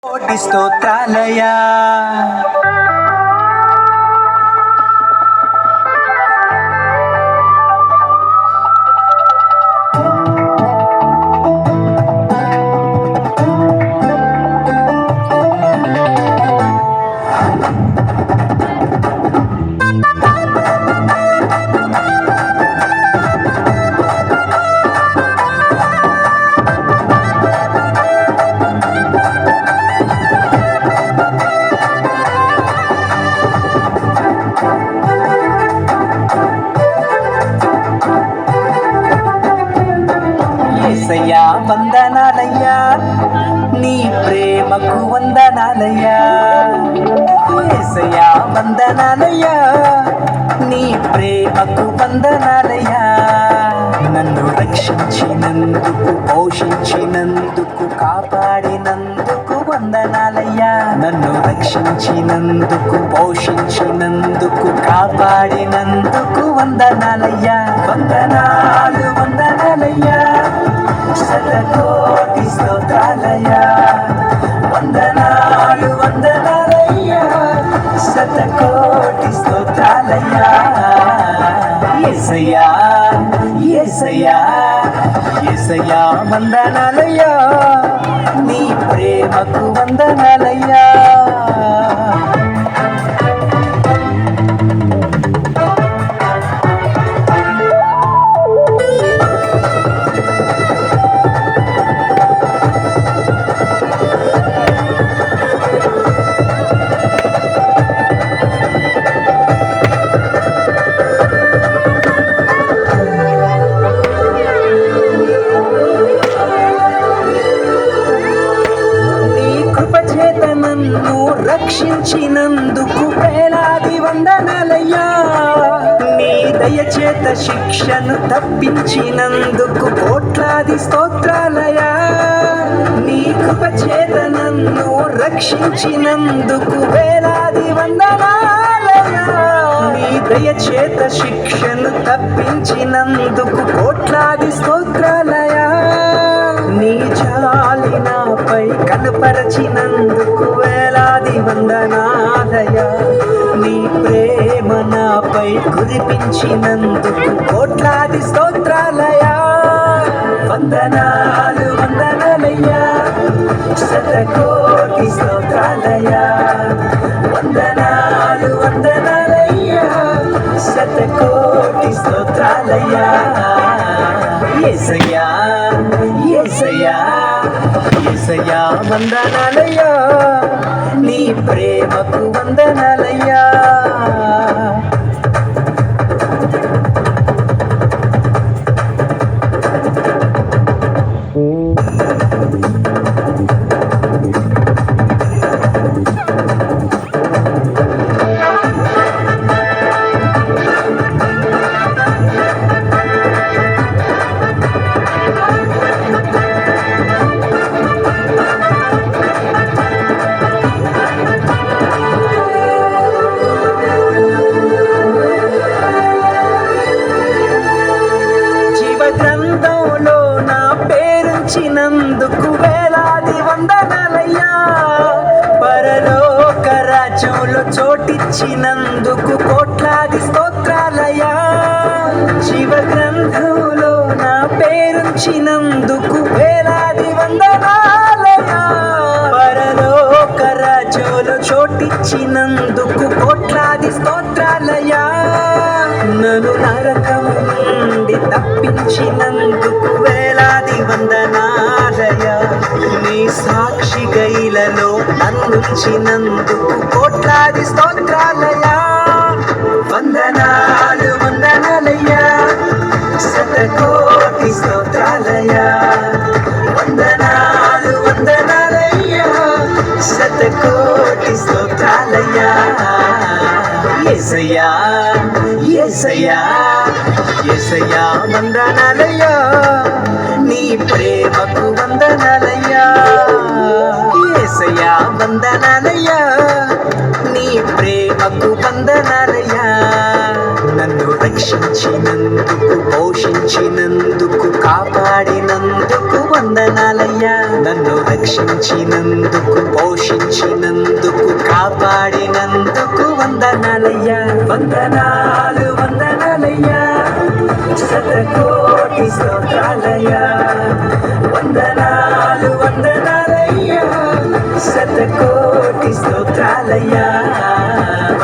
కోటి స్తోత్రాలయా. యేసయ్యా వందనాలయ్యా, నీ ప్రేమకు వందనాలయ్యా. యేసయ్యా వందనాలయ్యా, నీ ప్రేమకు వందనాలయ్యా. నన్ను రక్షించినందుకు, పోషించినందుకు, కాపాడినందుకు వందనాలయ్యా. నన్ను రక్షించినందుకు, పోషించినందుకు, కాపాడినందుకు వందనాలయ్యా. వందనాలు వందనాలయ్యా, శతకోటి స్తోత్రాలయ్యా. వందనాలు వందనాలయ్యా, శతకోటి స్తోత్రాలయ్యా. యేసయ్యా యేసయ్యా యేసయ్యా వందనాలయ్యా, నీ ప్రేమకు వందనాలయ్యా. నన్ను రక్షించినందుకు వేలాది వందనాలయ్యా. నీ దయచేత శిక్షను తప్పించినందుకు కోట్లాది స్తోత్రాలయ్యా. నీ కృపచేత నన్ను రక్షించినందుకు వేలాది వందనాలయ్యా. నీ దయచేత శిక్షను తప్పించినందుకు కోట్లాది స్తోత్రాలయ్యా. నీ జాలి నాపై కనపరచినందుకు వేలాది వందనాలయ్యా. నీ ప్రేమ నాపై కురిపించినందుకు కోట్లాది స్తోత్రాలయ్యా. వందనాలు వందనాలయ్యా, శతకోటి స్తోత్రాలయ్యా. వందనాలు వందనాలయ్యా, శతకోటి స్తోత్రాలయ్యా. యేసయ్యా యేసయ్యా యేసయ్యా వందనాలయ్యా, నీ ప్రేమకు వందనాలయ్యా. గ్రంథంలో నా పేరుంచినందుకు వేలాది వందనాలయ్యా. పరలోక రాజ్యంలో చోటిచ్చినందుకు కోట్లాది స్తోత్రాలయ్యా. జీవ గ్రంథంలో నా పేరుంచినందుకు వేలాది వందనాలయ్యా. పరలోక రాజ్యంలో చోటిచ్చినందుకు కోట్లాది స్తోత్రాలయ్యా. నన్ను నరకము నుండి తప్పించినందుకు వేలాది వందనాలయ్యా. నీ సాక్షి గైలలో నన్నుంచినందుకు కోట్లాది స్తోత్రాలయ్యా. వందనాలు వందనాలయ్యా, శతకోటి స్తోత్రాలయ్యా. వందనాలు వందనాలయ్యా, శతకోటి స్తోత్రాలయ్యా. యేసయ్యా యేసయ్యా యేసయ్యా వందనాలయ్యా, నీ ప్రేమకు వందనాలయ్యా. యేసయ్యా వందనాలయ్యా, నీ ప్రేమకు వందనాలయ్యా. నన్ను రక్షించినందుకు, పోషించినందుకు, కాపాడినందుకు వందనాలయ్యా. నన్ను రక్షించినందుకు, పోషించినందుకు, కాపాడినందుకు వందనాలయ్యా. వందనాలు వందనాలయ్యా, శతకోటి స్తోత్రాలయ్యా. వందనాలు వందనాలయ్యా, శతకోటి స్తోత్రాలయ్యా.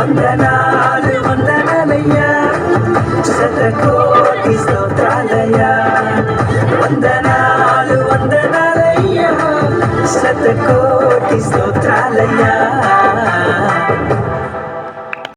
వందనాలు వందనాలయ్యా, శతకోటి స్తోత్రాలయ్యా. వందనాలు వందనాలయ్యా, శతకోటి స్తోత్రాలయ్యా.